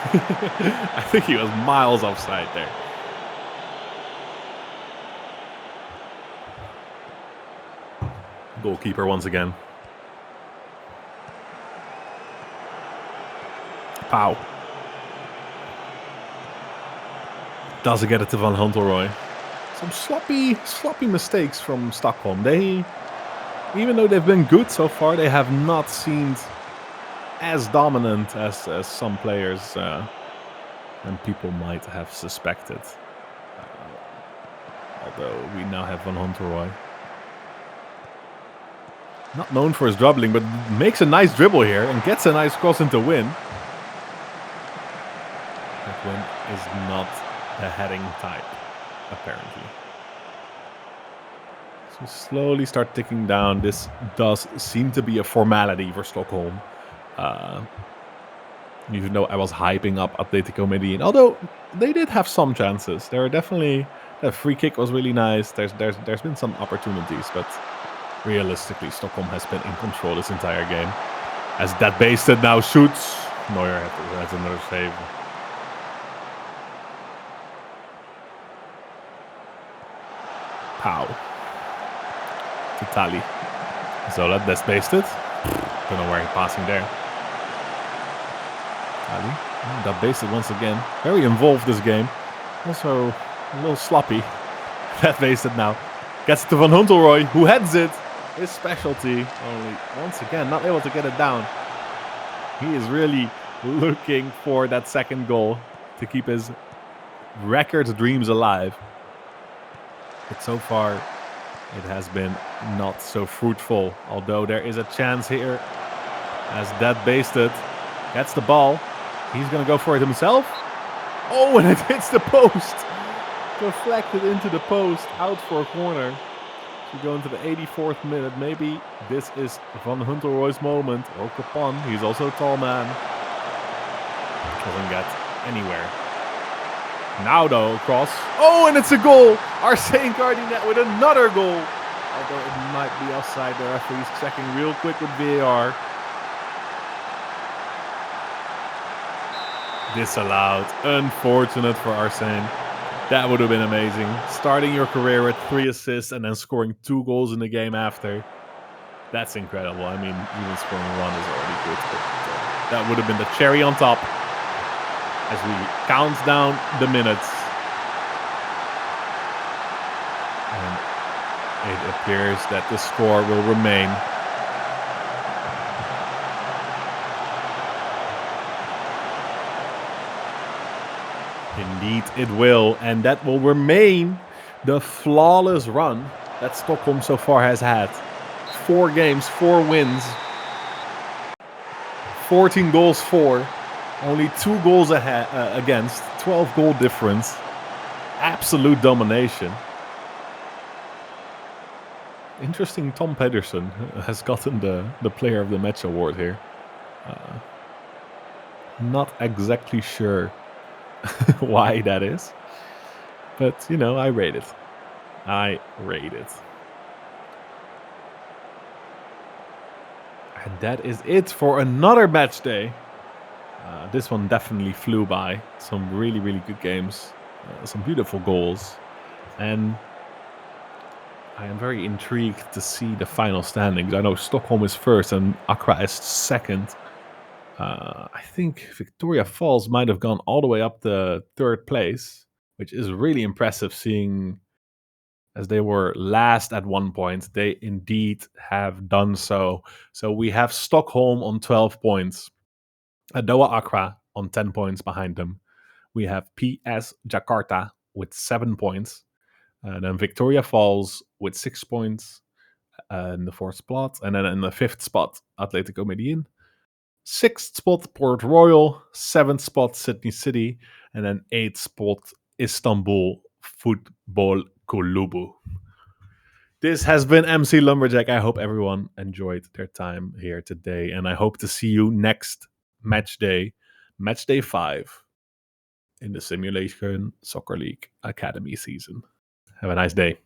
okay. I think he was miles offside there. Goalkeeper once again. Pow. Doesn't get it to Van Huntelrooy. Some sloppy mistakes from Stockholm. They, even though they've been good so far, they have not seemed as dominant as some players and people might have suspected. Although we now have Van Huntelrooy. Not known for his dribbling, but makes a nice dribble here and gets a nice cross into Win. That Win is not a heading type, apparently. So slowly start ticking down. This does seem to be a formality for Stockholm. Even though I was hyping up Atletico Medellin, although they did have some chances. There are definitely, the free kick was really nice. There's been some opportunities, but realistically, Stockholm has been in control this entire game. As that Basted now shoots, Neuer has another save. Pow. to Tali. Zola, that's basted. Don't know where he's passing there. Tali, that basted once again. Very involved this game. Also a little sloppy. That basted now. Gets to Van Huntelrooy, who heads it. His specialty. Only once again not able to get it down. He is really looking for that second goal to keep his record dreams alive. But so far, it has been not so fruitful. Although there is a chance here as that basted gets the ball. He's going to go for it himself. Oh, and it hits the post. Deflected into the post, out for a corner. We go into the 84th minute. Maybe this is Van Huntelrooy's moment. Or Capon, he's also a tall man. Doesn't get anywhere. Now though, cross. Oh, and it's a goal! Arsene Cardinet with another goal. Although it might be offside, the referee's checking real quick with VAR. Disallowed. Unfortunate for Arsene. That would have been amazing. Starting your career with 3 assists and then scoring 2 goals in the game after. That's incredible. I mean, even scoring 1 is already good. But that would have been the cherry on top as we count down the minutes. And it appears that the score will remain. Indeed, it will. And that will remain the flawless run that Stockholm so far has had. 4 games, 4 wins. 14 goals for. Only 2 goals against. 12 goal difference. Absolute domination. Interesting, Tom Pedersen has gotten the Player of the Match award here. Not exactly sure why that is. But, you know, I rate it. I rate it. And that is it for another match day. This one definitely flew by. Some really, really good games. Some beautiful goals. And I am very intrigued to see the final standings. I know Stockholm is first and Accra is second. I think Victoria Falls might have gone all the way up to 3rd place, which is really impressive seeing as they were last at one point. They indeed have done so. So we have Stockholm on 12 points. Adoa Accra on 10 points behind them. We have PS Jakarta with 7 points. And then Victoria Falls with 6 points in the 4th spot. And then in the 5th spot, Atletico Medellin. 6th spot, Port Royal. 7th spot, Sydney City. And then 8th spot, Istanbul Football Kulübü. This has been MC Lumberjack. I hope everyone enjoyed their time here today. And I hope to see you next match day 5 in the Simulation Soccer League Academy season. Have a nice day.